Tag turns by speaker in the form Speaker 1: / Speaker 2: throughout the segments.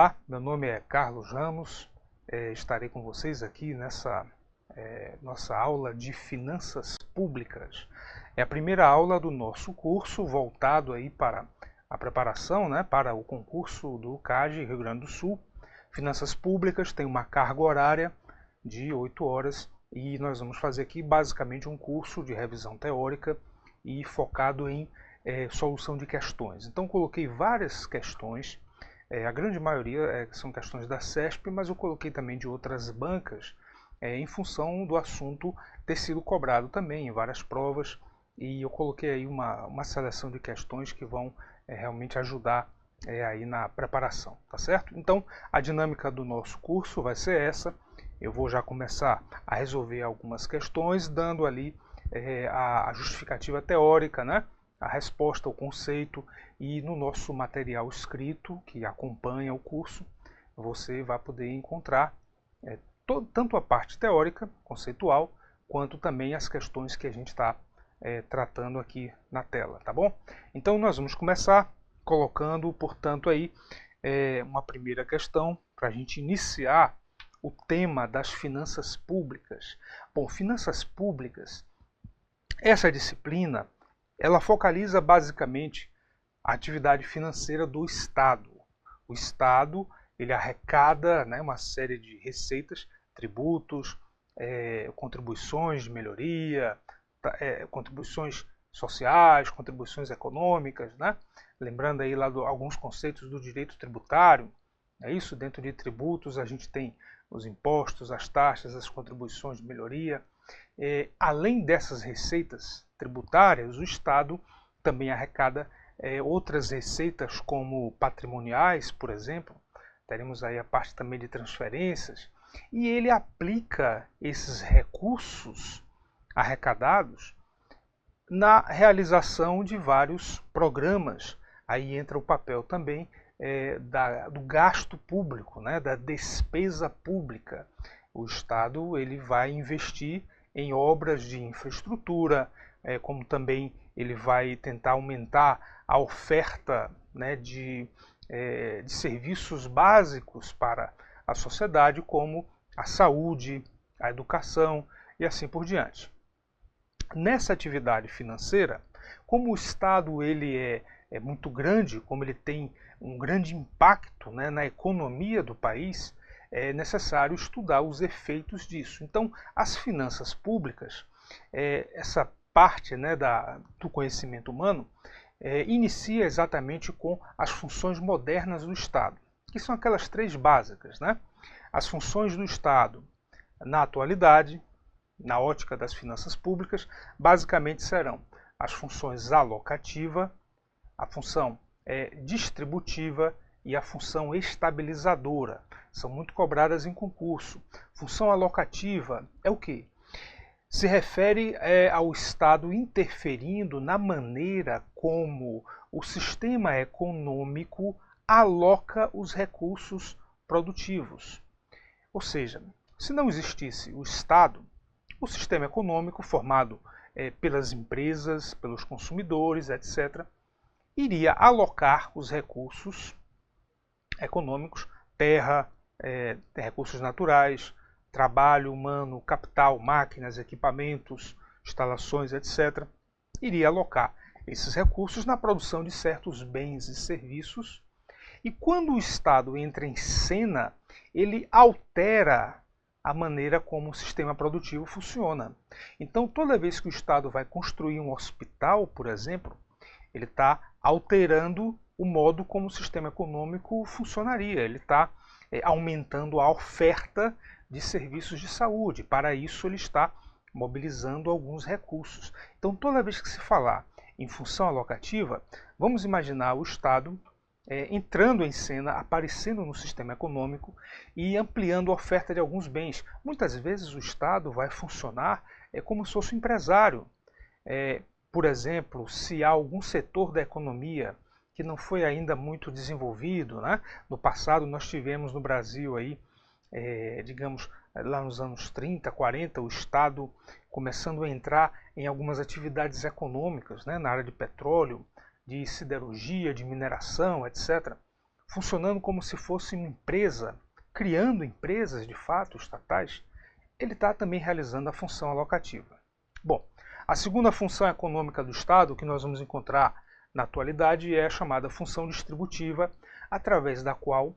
Speaker 1: Olá, meu nome é Carlos Ramos, estarei com vocês aqui nessa nossa aula de Finanças Públicas. É a primeira aula do nosso curso voltado aí para a preparação, para o concurso do CAGE Rio Grande do Sul. Finanças Públicas tem uma carga horária de 8 horas e nós vamos fazer aqui basicamente um curso de revisão teórica e focado em solução de questões. Então coloquei várias questões. A grande maioria são questões da CESP, mas eu coloquei também de outras bancas, em função do assunto ter sido cobrado também em várias provas, e eu coloquei aí uma seleção de questões que vão realmente ajudar aí na preparação, tá certo? Então, a dinâmica do nosso curso vai ser essa. Eu vou já começar a resolver algumas questões, dando ali a justificativa teórica, a resposta ao conceito, e no nosso material escrito que acompanha o curso, você vai poder encontrar tanto a parte teórica, conceitual, quanto também as questões que a gente está tratando aqui na tela, tá bom? Então nós vamos começar colocando, portanto, aí uma primeira questão para a gente iniciar o tema das finanças públicas. Bom, finanças públicas, essa disciplina, ela focaliza basicamente a atividade financeira do Estado. O Estado, ele arrecada uma série de receitas, tributos, contribuições de melhoria, contribuições sociais, contribuições econômicas, lembrando aí lá alguns conceitos do direito tributário. É isso, dentro de tributos a gente tem os impostos, as taxas, as contribuições de melhoria. Além dessas receitas tributárias, o Estado também arrecada outras receitas como patrimoniais, por exemplo. Teremos aí a parte também de transferências, e ele aplica esses recursos arrecadados na realização de vários programas. Aí entra o papel também do gasto público, da despesa pública. O Estado ele vai investir em obras de infraestrutura, como também ele vai tentar aumentar a oferta de serviços básicos para a sociedade, como a saúde, a educação e assim por diante. Nessa atividade financeira, como o Estado ele é muito grande, como ele tem um grande impacto na economia do país, é necessário estudar os efeitos disso. Então, as finanças públicas, essa parte do conhecimento humano, inicia exatamente com as funções modernas do Estado, que são aquelas três básicas. As funções do Estado na atualidade, na ótica das finanças públicas, basicamente serão as funções alocativa, a função distributiva e a função estabilizadora. São muito cobradas em concurso. Função alocativa é o quê? Se refere ao Estado interferindo na maneira como o sistema econômico aloca os recursos produtivos. Ou seja, se não existisse o Estado, o sistema econômico formado pelas empresas, pelos consumidores, etc., iria alocar os recursos econômicos, terra, recursos naturais, trabalho humano, capital, máquinas, equipamentos, instalações, etc., iria alocar esses recursos na produção de certos bens e serviços. E quando o Estado entra em cena, ele altera a maneira como o sistema produtivo funciona. Então, toda vez que o Estado vai construir um hospital, por exemplo, ele está alterando o modo como o sistema econômico funcionaria. Ele está aumentando a oferta de serviços de saúde. Para isso, ele está mobilizando alguns recursos. Então, toda vez que se falar em função alocativa, vamos imaginar o Estado entrando em cena, aparecendo no sistema econômico e ampliando a oferta de alguns bens. Muitas vezes o Estado vai funcionar como se fosse um empresário. Por exemplo, se há algum setor da economia que não foi ainda muito desenvolvido, no passado nós tivemos no Brasil aí, digamos, lá nos anos 30, 40, o Estado começando a entrar em algumas atividades econômicas, na área de petróleo, de siderurgia, de mineração, etc. funcionando como se fosse uma empresa, criando empresas de fato estatais, ele está também realizando a função alocativa. Bom, a segunda função econômica do Estado que nós vamos encontrar na atualidade é a chamada função distributiva, através da qual,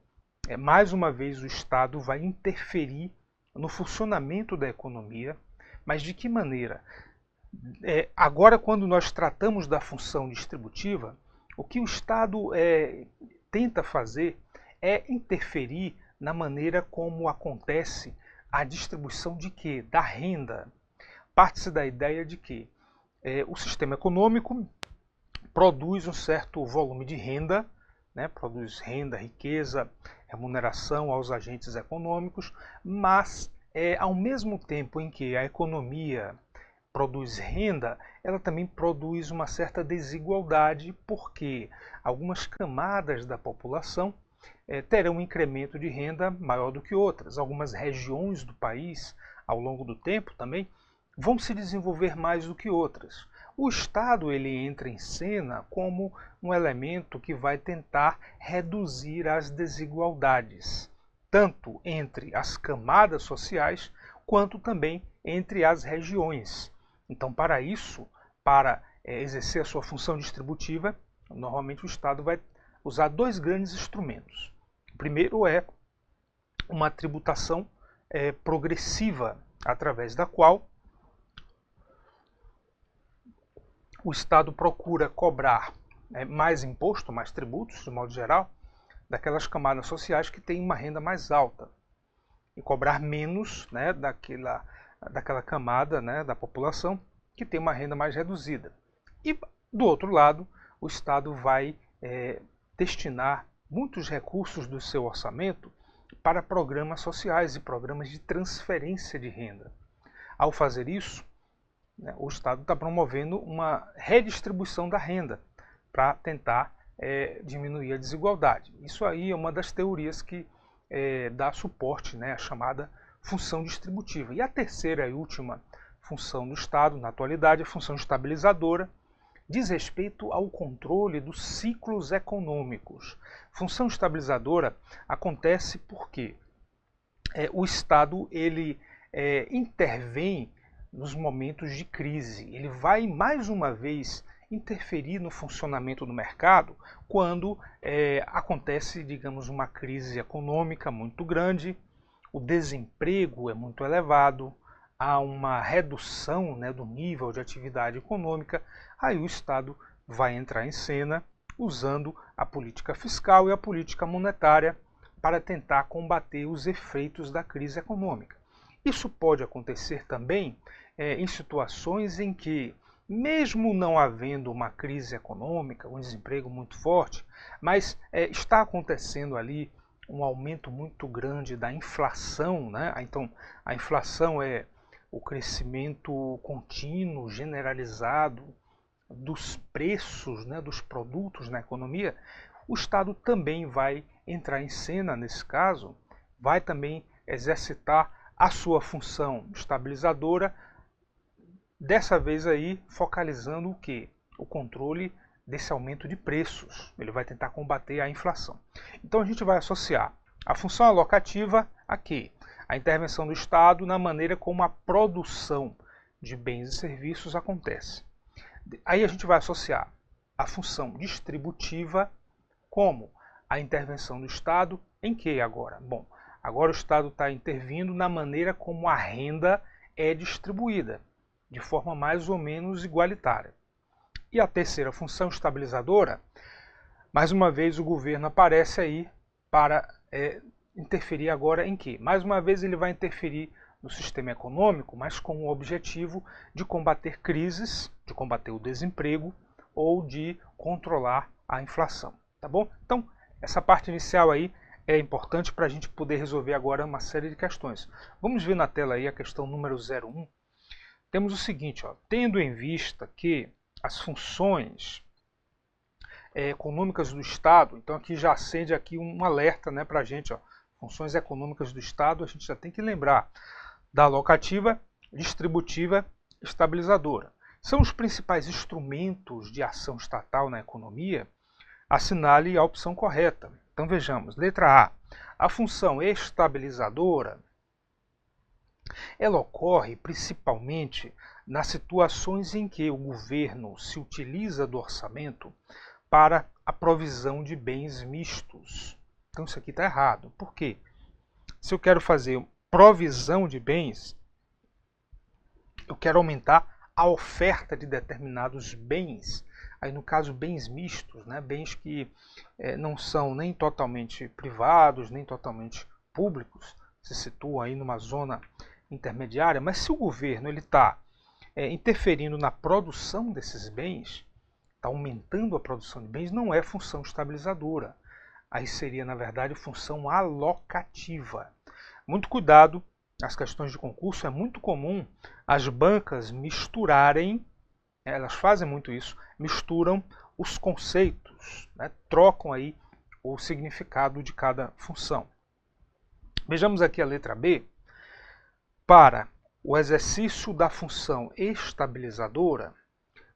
Speaker 1: mais uma vez, o Estado vai interferir no funcionamento da economia. Mas de que maneira? Agora, quando nós tratamos da função distributiva, o que o Estado tenta fazer é interferir na maneira como acontece a distribuição de quê? Da renda. Parte-se da ideia de que o sistema econômico produz um certo volume de renda, né? Produz renda, riqueza, remuneração aos agentes econômicos, mas ao mesmo tempo em que a economia produz renda, ela também produz uma certa desigualdade, porque algumas camadas da população terão um incremento de renda maior do que outras. Algumas regiões do país, ao longo do tempo também, vão se desenvolver mais do que outras. O Estado ele entra em cena como um elemento que vai tentar reduzir as desigualdades, tanto entre as camadas sociais, quanto também entre as regiões. Então, para isso, para exercer a sua função distributiva, normalmente o Estado vai usar dois grandes instrumentos. O primeiro é uma tributação progressiva, através da qual o Estado procura cobrar mais imposto, mais tributos, de modo geral, daquelas camadas sociais que têm uma renda mais alta, e cobrar menos, né, daquela camada, né, da população que tem uma renda mais reduzida. E, do outro lado, o Estado vai destinar muitos recursos do seu orçamento para programas sociais e programas de transferência de renda. Ao fazer isso, o Estado está promovendo uma redistribuição da renda para tentar diminuir a desigualdade. Isso aí é uma das teorias que dá suporte, né, à chamada função distributiva. E a terceira e última função do Estado, na atualidade, a função estabilizadora, diz respeito ao controle dos ciclos econômicos. Função estabilizadora acontece porque o Estado ele intervém nos momentos de crise. Ele vai, mais uma vez, interferir no funcionamento do mercado quando acontece, digamos, uma crise econômica muito grande, o desemprego é muito elevado, há uma redução, né, do nível de atividade econômica, aí o Estado vai entrar em cena usando a política fiscal e a política monetária para tentar combater os efeitos da crise econômica. Isso pode acontecer também em situações em que, mesmo não havendo uma crise econômica, um desemprego muito forte, mas está acontecendo ali um aumento muito grande da inflação, né? Então, a inflação é o crescimento contínuo, generalizado dos preços, né, dos produtos na economia. O Estado também vai entrar em cena nesse caso, vai também exercitar a sua função estabilizadora, dessa vez aí focalizando o quê? O controle desse aumento de preços. Ele vai tentar combater a inflação. Então a gente vai associar a função alocativa a quê? A intervenção do Estado na maneira como a produção de bens e serviços acontece. Aí a gente vai associar a função distributiva como a intervenção do Estado em que agora? Bom, agora o Estado está intervindo na maneira como a renda é distribuída, de forma mais ou menos igualitária. E a terceira função estabilizadora, mais uma vez o governo aparece aí para interferir agora em quê? Mais uma vez ele vai interferir no sistema econômico, mas com o objetivo de combater crises, de combater o desemprego ou de controlar a inflação, tá bom? Então, essa parte inicial aí é importante para a gente poder resolver agora uma série de questões. Vamos ver na tela aí a questão número 01. Temos o seguinte, ó, tendo em vista que as funções econômicas do Estado, então aqui já acende aqui um alerta, né, para a gente, ó, funções econômicas do Estado, a gente já tem que lembrar da alocativa, distributiva, estabilizadora. São os principais instrumentos de ação estatal na economia, assinale a opção correta. Então vejamos, letra A. A função estabilizadora, ela ocorre principalmente nas situações em que o governo se utiliza do orçamento para a provisão de bens mistos. Então isso aqui está errado. Por quê? Se eu quero fazer provisão de bens, eu quero aumentar a oferta de determinados bens. Aí no caso bens mistos, né? Bens que não são nem totalmente privados, nem totalmente públicos, se situam aí numa zona intermediária, mas se o governo está interferindo na produção desses bens, está aumentando a produção de bens, não é função estabilizadora. Aí seria, na verdade, função alocativa. Muito cuidado, nas questões de concurso é muito comum as bancas misturarem, elas fazem muito isso, misturam os conceitos, né? Trocam aí o significado de cada função. Vejamos aqui a letra B. Para o exercício da função estabilizadora,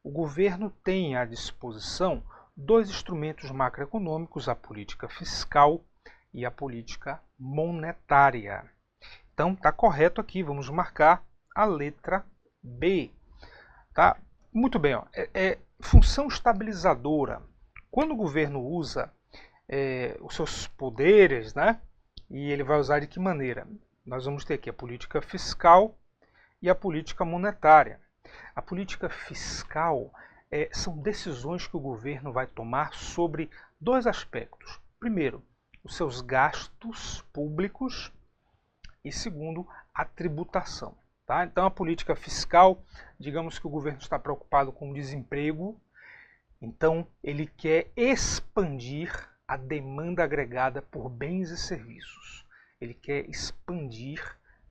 Speaker 1: o governo tem à disposição dois instrumentos macroeconômicos, a política fiscal e a política monetária. Então está correto aqui, vamos marcar a letra B. Tá? Muito bem, ó. Função estabilizadora. Quando o governo usa os seus poderes, né, e ele vai usar de que maneira? Nós vamos ter aqui a política fiscal e a política monetária. A política fiscal são decisões que o governo vai tomar sobre dois aspectos. Primeiro, os seus gastos públicos e segundo, a tributação. Tá? Então a política fiscal, digamos que o governo está preocupado com o desemprego, então ele quer expandir a demanda agregada por bens e serviços. Ele quer expandir,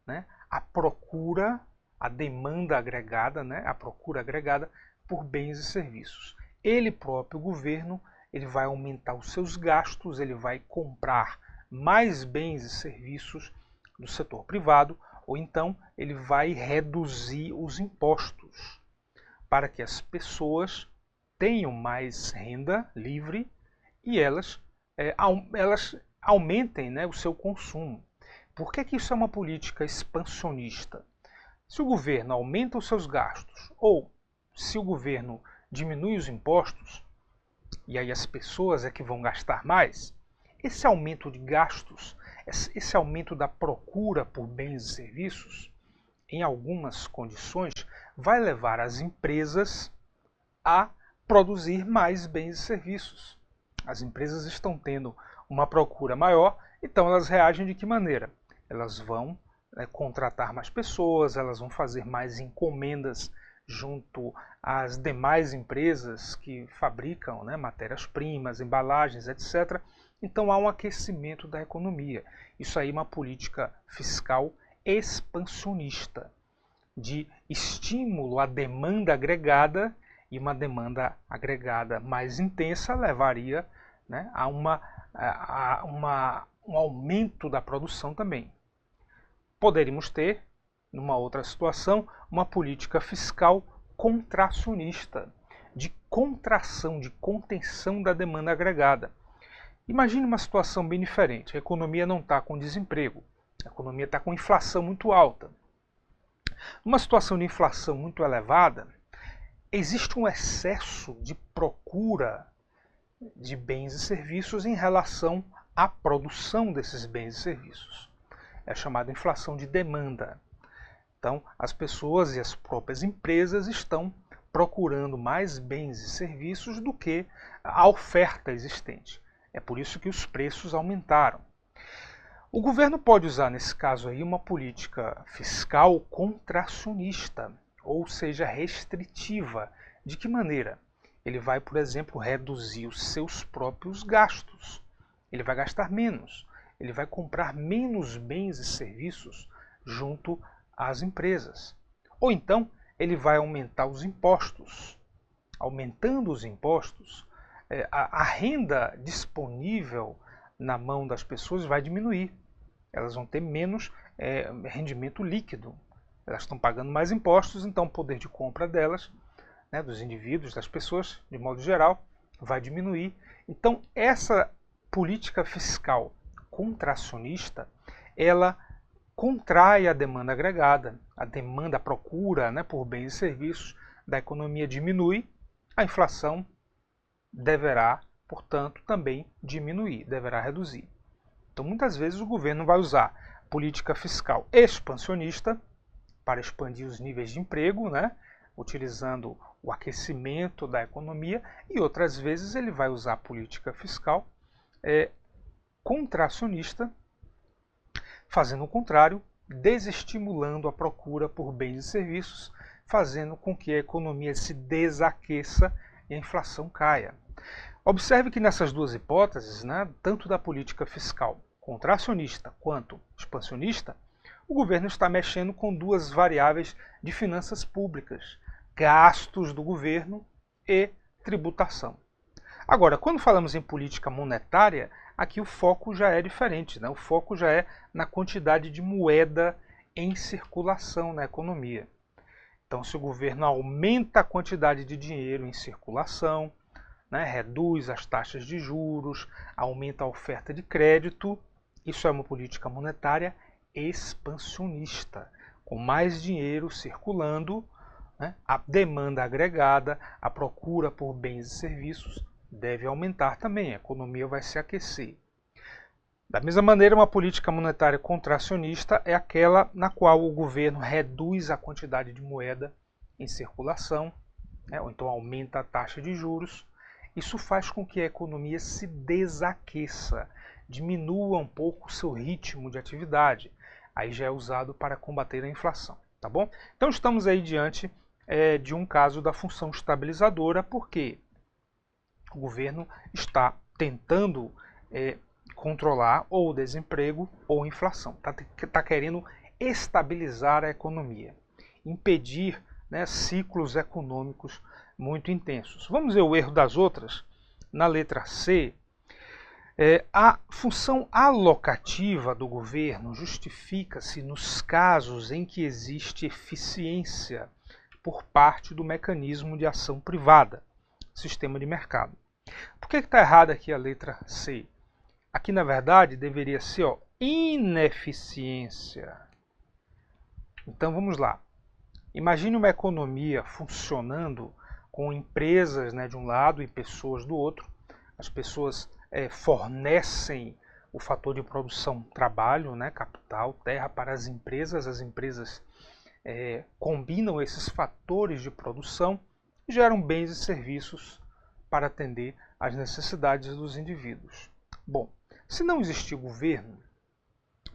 Speaker 1: né, a procura, a demanda agregada, né, a procura agregada por bens e serviços. Ele próprio, o governo, ele vai aumentar os seus gastos, ele vai comprar mais bens e serviços do setor privado, ou então ele vai reduzir os impostos para que as pessoas tenham mais renda livre e elas aumentem, né, o seu consumo. Por que isso é uma política expansionista? Se o governo aumenta os seus gastos ou se o governo diminui os impostos, e aí as pessoas é que vão gastar mais, esse aumento de gastos, esse aumento da procura por bens e serviços, em algumas condições, vai levar as empresas a produzir mais bens e serviços. As empresas estão tendo uma procura maior, então elas reagem de que maneira? Elas vão contratar mais pessoas, elas vão fazer mais encomendas junto às demais empresas que fabricam, né, matérias-primas, embalagens, etc. Então há um aquecimento da economia. Isso aí é uma política fiscal expansionista, de estímulo à demanda agregada, e uma demanda agregada mais intensa levaria, né, a um aumento da produção também. Poderíamos ter, numa outra situação, uma política fiscal contracionista, de contração, de contenção da demanda agregada. Imagine uma situação bem diferente. A economia não está com desemprego, a economia está com inflação muito alta. Numa situação de inflação muito elevada, existe um excesso de procura de bens e serviços em relação à produção desses bens e serviços. É chamada inflação de demanda. Então, as pessoas e as próprias empresas estão procurando mais bens e serviços do que a oferta existente. É por isso que os preços aumentaram. O governo pode usar, nesse caso aí, uma política fiscal contracionista, ou seja, restritiva. De que maneira? Ele vai, por exemplo, reduzir os seus próprios gastos. Ele vai gastar menos. Ele vai comprar menos bens e serviços junto às empresas. Ou então, ele vai aumentar os impostos. Aumentando os impostos, a renda disponível na mão das pessoas vai diminuir. Elas vão ter menos rendimento líquido. Elas estão pagando mais impostos, então o poder de compra delas, dos indivíduos, das pessoas, de modo geral, vai diminuir. Então, essa política fiscal contracionista, ela contrai a demanda agregada, a demanda, a procura, né, por bens e serviços da economia diminui, a inflação deverá, portanto, também diminuir, deverá reduzir. Então, muitas vezes o governo vai usar política fiscal expansionista para expandir os níveis de emprego, né, utilizando o aquecimento da economia, e outras vezes ele vai usar política fiscal contracionista, fazendo o contrário, desestimulando a procura por bens e serviços, fazendo com que a economia se desaqueça e a inflação caia. Observe que nessas duas hipóteses, né, tanto da política fiscal contracionista quanto expansionista, o governo está mexendo com duas variáveis de finanças públicas, gastos do governo e tributação. Agora, quando falamos em política monetária, aqui o foco já é diferente, né? O foco já é na quantidade de moeda em circulação na economia. Então, se o governo aumenta a quantidade de dinheiro em circulação, né, reduz as taxas de juros, aumenta a oferta de crédito, isso é uma política monetária expansionista, com mais dinheiro circulando, né, a demanda agregada, a procura por bens e serviços deve aumentar também, a economia vai se aquecer. Da mesma maneira, uma política monetária contracionista é aquela na qual o governo reduz a quantidade de moeda em circulação, né, ou então aumenta a taxa de juros. Isso faz com que a economia se desaqueça, diminua um pouco o seu ritmo de atividade. Aí já é usado para combater a inflação, tá bom? Então estamos aí diante de um caso da função estabilizadora, porque o governo está tentando controlar ou o desemprego ou a inflação. Está querendo estabilizar a economia, impedir, né, ciclos econômicos muito intensos. Vamos ver o erro das outras. Na letra C, a função alocativa do governo justifica-se nos casos em que existe eficiência por parte do mecanismo de ação privada, sistema de mercado. Por que está errada aqui a letra C? Aqui, na verdade, deveria ser ineficiência. Então, vamos lá. Imagine uma economia funcionando com empresas, né, de um lado e pessoas do outro. As pessoas fornecem o fator de produção, trabalho, né, capital, terra para as empresas combinam esses fatores de produção e geram bens e serviços para atender às necessidades dos indivíduos. Bom, se não existir governo,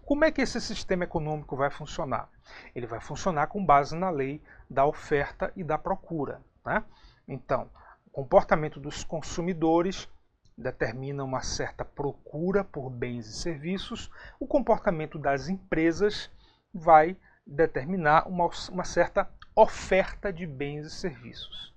Speaker 1: como é que esse sistema econômico vai funcionar? Ele vai funcionar com base na lei da oferta e da procura, né? Então, o comportamento dos consumidores determina uma certa procura por bens e serviços, o comportamento das empresas vai determinar uma certa oferta de bens e serviços.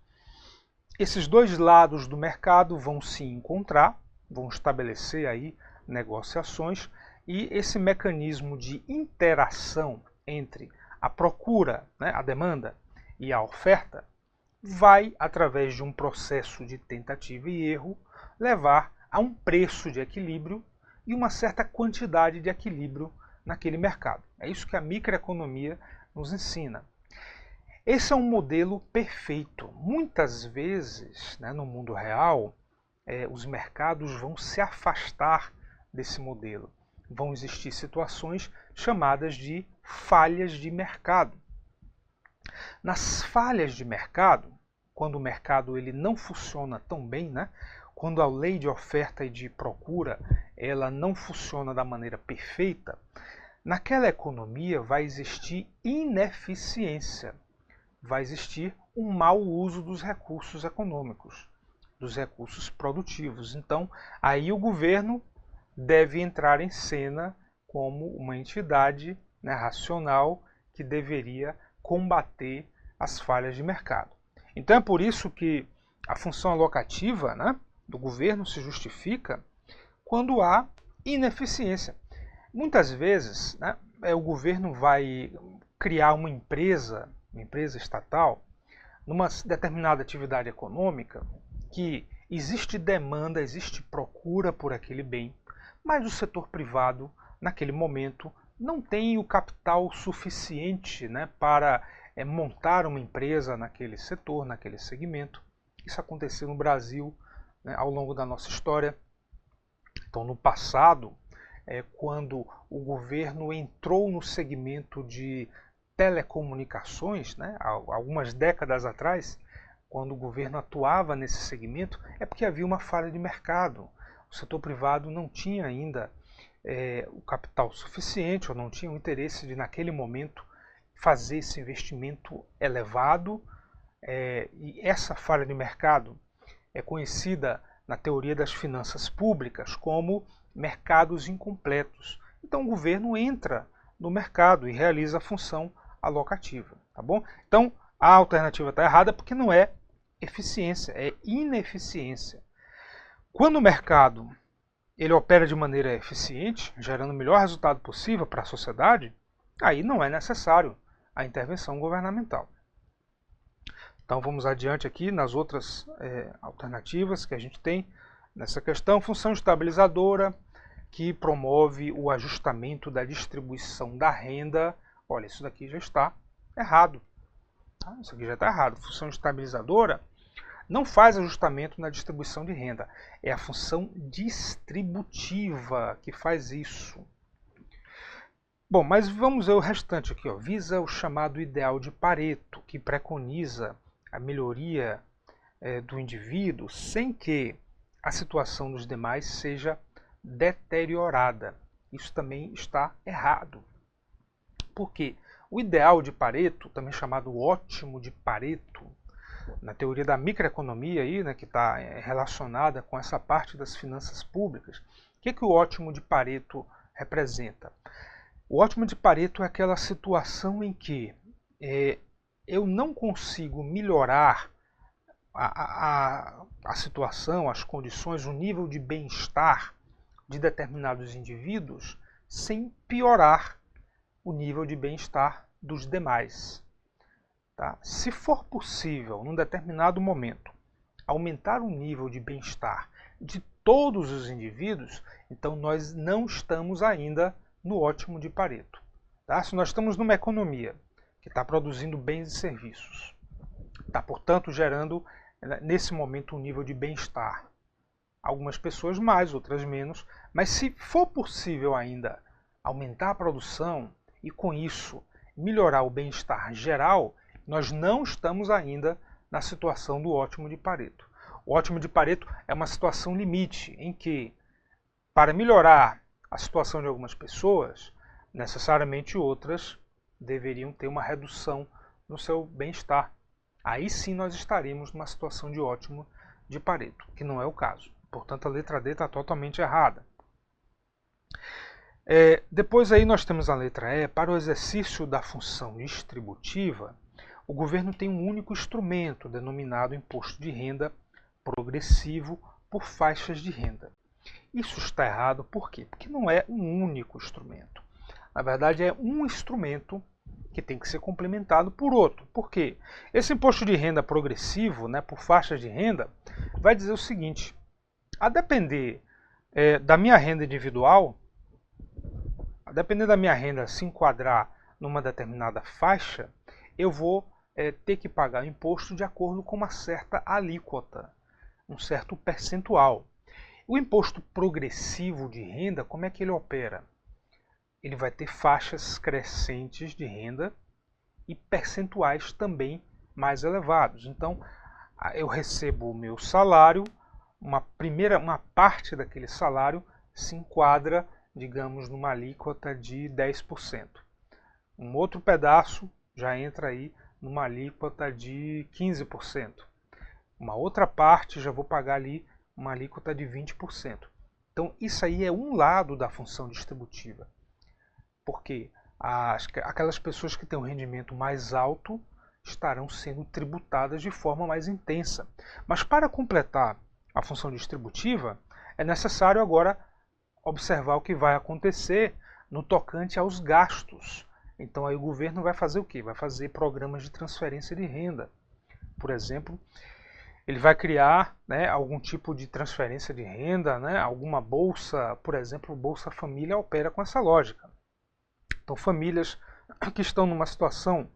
Speaker 1: Esses dois lados do mercado vão se encontrar, vão estabelecer aí negociações, e esse mecanismo de interação entre a procura, né, a demanda, e a oferta vai, através de um processo de tentativa e erro, levar a um preço de equilíbrio e uma certa quantidade de equilíbrio naquele mercado. É isso que a microeconomia nos ensina. Esse é um modelo perfeito. Muitas vezes, né, no mundo real, os mercados vão se afastar desse modelo. Vão existir situações chamadas de falhas de mercado. Nas falhas de mercado, quando o mercado ele não funciona tão bem, né, quando a lei de oferta e de procura ela não funciona da maneira perfeita, naquela economia vai existir ineficiência, vai existir um mau uso dos recursos econômicos, dos recursos produtivos. Então, aí o governo deve entrar em cena como uma entidade, né, racional que deveria combater as falhas de mercado. Então é por isso que a função alocativa, né, do governo se justifica quando há ineficiência. Muitas vezes, né, o governo vai criar uma empresa estatal, numa determinada atividade econômica, que existe demanda, existe procura por aquele bem, mas o setor privado, naquele momento, não tem o capital suficiente, né, para montar uma empresa naquele setor, naquele segmento. Isso aconteceu no Brasil, né, ao longo da nossa história. Então, no passado, quando o governo entrou no segmento de telecomunicações, né, algumas décadas atrás, quando o governo atuava nesse segmento, é porque havia uma falha de mercado. O setor privado não tinha ainda o capital suficiente, ou não tinha o interesse de, naquele momento, fazer esse investimento elevado. E essa falha de mercado é conhecida na teoria das finanças públicas como mercados incompletos. Então o governo entra no mercado e realiza a função alocativa, tá bom? Então a alternativa está errada porque não é eficiência, é ineficiência. Quando o mercado ele opera de maneira eficiente, gerando o melhor resultado possível para a sociedade, aí não é necessário a intervenção governamental. Então vamos adiante aqui nas outras alternativas que a gente tem nessa questão. Função estabilizadora, que promove o ajustamento da distribuição da renda. Olha, isso daqui já está errado. Isso aqui já está errado. Função estabilizadora não faz ajustamento na distribuição de renda. É a função distributiva que faz isso. Bom, mas vamos ver o restante aqui. Visa o chamado ideal de Pareto, que preconiza a melhoria do indivíduo sem que a situação dos demais seja deteriorada. Isso também está errado. Por quê? O ideal de Pareto, também chamado ótimo de Pareto, na teoria da microeconomia, aí, né, que está relacionada com essa parte das finanças públicas, o que o ótimo de Pareto representa? O ótimo de Pareto é aquela situação em que eu não consigo melhorar a situação, as condições, o nível de bem-estar de determinados indivíduos sem piorar o nível de bem-estar dos demais. Tá? Se for possível, num determinado momento, aumentar o nível de bem-estar de todos os indivíduos, então nós não estamos ainda no ótimo de Pareto. Tá? Se nós estamos numa economia que está produzindo bens e serviços, está, portanto, gerando, nesse momento, um nível de bem-estar. Algumas pessoas mais, outras menos, mas se for possível ainda aumentar a produção e, com isso, melhorar o bem-estar geral, nós não estamos ainda na situação do ótimo de Pareto. O ótimo de Pareto é uma situação limite, em que, para melhorar a situação de algumas pessoas, necessariamente outras deveriam ter uma redução no seu bem-estar. Aí sim nós estaremos numa situação de ótimo de Pareto, que não é o caso. Portanto, a letra D está totalmente errada. Depois aí nós temos a letra E. Para o exercício da função distributiva, o governo tem um único instrumento, denominado imposto de renda progressivo por faixas de renda. Isso está errado por quê? Porque não é um único instrumento. Na verdade, é um instrumento que tem que ser complementado por outro. Por quê? Esse imposto de renda progressivo, né, por faixas de renda, vai dizer o seguinte: a depender da minha renda individual, a depender da minha renda se enquadrar numa determinada faixa, eu vou ter que pagar imposto de acordo com uma certa alíquota, um certo percentual. O imposto progressivo de renda, como é que ele opera? Ele vai ter faixas crescentes de renda e percentuais também mais elevados. Então, eu recebo o meu salário, uma parte daquele salário se enquadra, digamos, numa alíquota de 10%. Um outro pedaço já entra aí numa alíquota de 15%. Uma outra parte já vou pagar ali uma alíquota de 20%. Então, isso aí é um lado da função distributiva. Porque aquelas pessoas que têm um rendimento mais alto estarão sendo tributadas de forma mais intensa. Mas para completar a função distributiva, é necessário agora observar o que vai acontecer no tocante aos gastos. Então aí o governo vai fazer o quê? Vai fazer programas de transferência de renda. Por exemplo, Ele vai criar, né, algum tipo de transferência de renda, né, alguma bolsa, por exemplo, Bolsa Família opera com essa lógica. Então, famílias que estão numa situação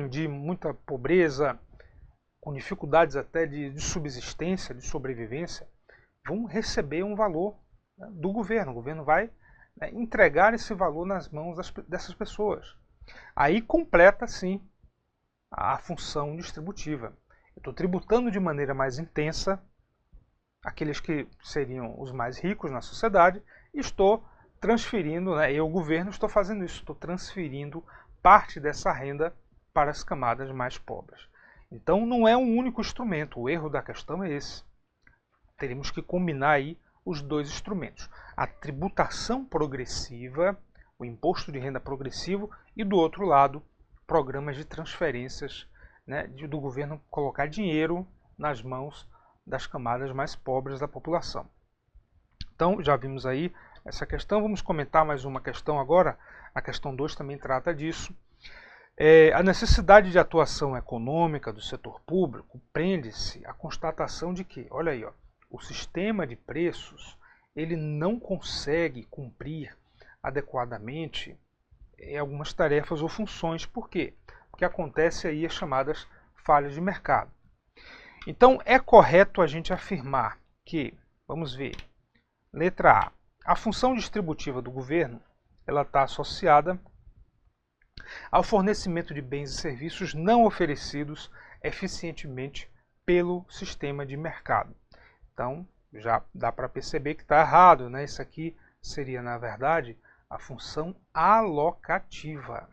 Speaker 1: de muita pobreza, com dificuldades até de subsistência, de sobrevivência, vão receber um valor, né, do governo. O governo vai, né, entregar esse valor nas mãos dessas pessoas. Aí completa, sim, a função distributiva. Eu estou tributando de maneira mais intensa aqueles que seriam os mais ricos na sociedade e estou transferindo, né, eu, governo, estou fazendo isso, estou transferindo parte dessa renda para as camadas mais pobres. Então não é um único instrumento, o erro da questão é esse. Teríamos que combinar aí os dois instrumentos. A tributação progressiva, o imposto de renda progressivo e, do outro lado, programas de transferências, né, do governo colocar dinheiro nas mãos das camadas mais pobres da população. Então, já vimos aí essa questão. Vamos comentar mais uma questão agora. A questão 2 também trata disso. A necessidade de atuação econômica do setor público prende-se à constatação de que, olha aí, ó, o sistema de preços ele não consegue cumprir adequadamente algumas tarefas ou funções. Por quê? Porque acontece aí as chamadas falhas de mercado. Então, é correto a gente afirmar que, vamos ver, letra A função distributiva do governo ela está associada ao fornecimento de bens e serviços não oferecidos eficientemente pelo sistema de mercado. Então, já dá para perceber que está errado, né? Isso aqui seria, na verdade, a função alocativa.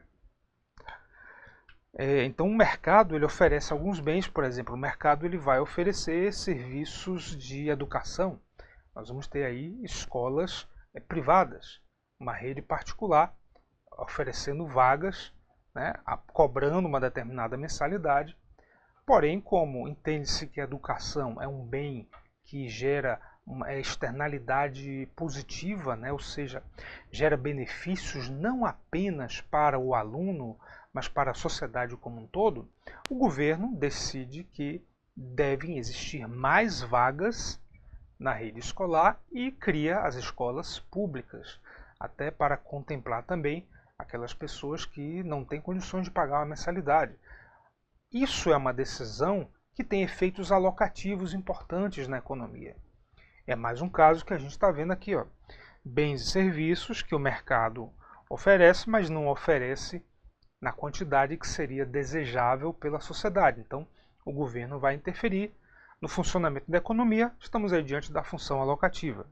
Speaker 1: Então, o mercado ele oferece alguns bens, por exemplo, o mercado ele vai oferecer serviços de educação. Nós vamos ter aí escolas privadas, uma rede particular, oferecendo vagas, né, cobrando uma determinada mensalidade. Porém, como entende-se que a educação é um bem que gera uma externalidade positiva, né, ou seja, gera benefícios não apenas para o aluno, mas para a sociedade como um todo, o governo decide que devem existir mais vagas na rede escolar e cria as escolas públicas, até para contemplar também aquelas pessoas que não têm condições de pagar uma mensalidade. Isso é uma decisão que tem efeitos alocativos importantes na economia. É mais um caso que a gente está vendo aqui, ó. Bens e serviços que o mercado oferece, mas não oferece na quantidade que seria desejável pela sociedade. Então, o governo vai interferir no funcionamento da economia. Estamos aí diante da função alocativa.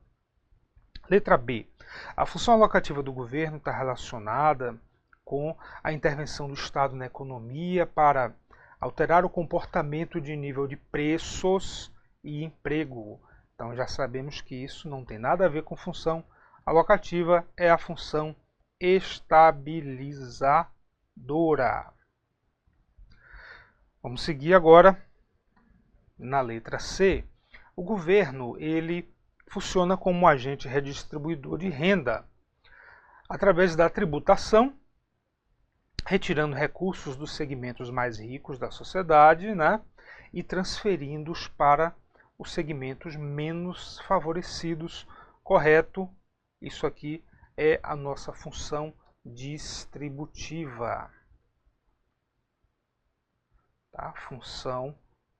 Speaker 1: Letra B. A função alocativa do governo está relacionada com a intervenção do Estado na economia para alterar o comportamento de nível de preços e emprego. Então já sabemos que isso não tem nada a ver com função alocativa, é a função estabilizadora. Vamos seguir agora na letra C. O governo ele funciona como um agente redistribuidor de renda através da tributação, retirando recursos dos segmentos mais ricos da sociedade, né, e transferindo-os para os segmentos menos favorecidos. Correto? Isso aqui é a nossa função distributiva. Tá? Função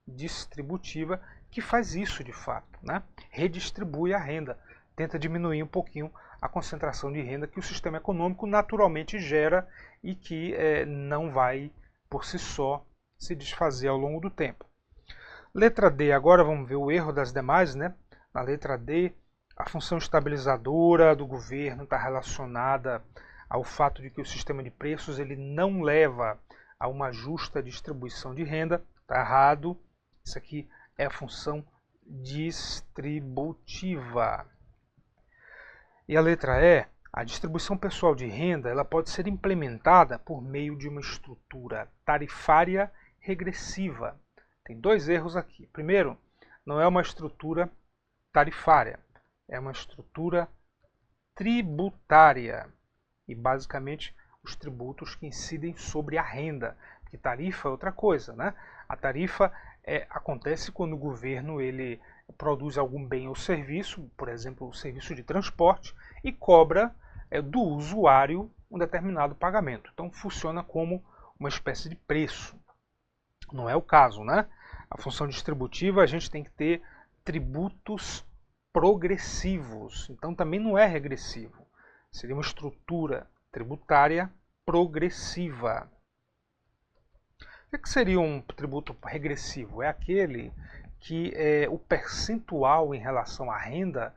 Speaker 1: distributiva que faz isso de fato, né? Redistribui a renda, tenta diminuir um pouquinho a concentração de renda que o sistema econômico naturalmente gera e que não vai por si só se desfazer ao longo do tempo. Letra D, agora vamos ver o erro das demais, né? Na letra D, a função estabilizadora do governo está relacionada ao fato de que o sistema de preços ele não leva a uma justa distribuição de renda. Está errado. Isso aqui é a função distributiva. E a letra E, a distribuição pessoal de renda ela pode ser implementada por meio de uma estrutura tarifária regressiva. Tem dois erros aqui. Primeiro, não é uma estrutura tarifária, é uma estrutura tributária. E basicamente os tributos que incidem sobre a renda, porque tarifa é outra coisa, né? A tarifa acontece quando o governo ele produz algum bem ou serviço, por exemplo, o serviço de transporte, e cobra do usuário um determinado pagamento. Então funciona como uma espécie de preço. Não é o caso, né? A função distributiva a gente tem que ter tributos progressivos, então também não é regressivo. Seria uma estrutura tributária progressiva. O que seria um tributo regressivo? É aquele que o percentual em relação à renda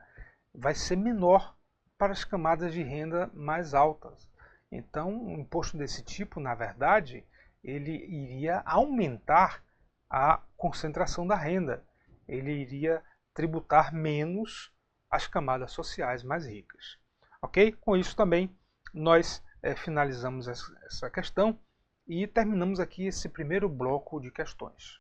Speaker 1: vai ser menor para as camadas de renda mais altas. Então, um imposto desse tipo, na verdade, ele iria aumentar a concentração da renda. Ele iria tributar menos as camadas sociais mais ricas. Ok? Com isso também nós finalizamos essa questão e terminamos aqui esse primeiro bloco de questões.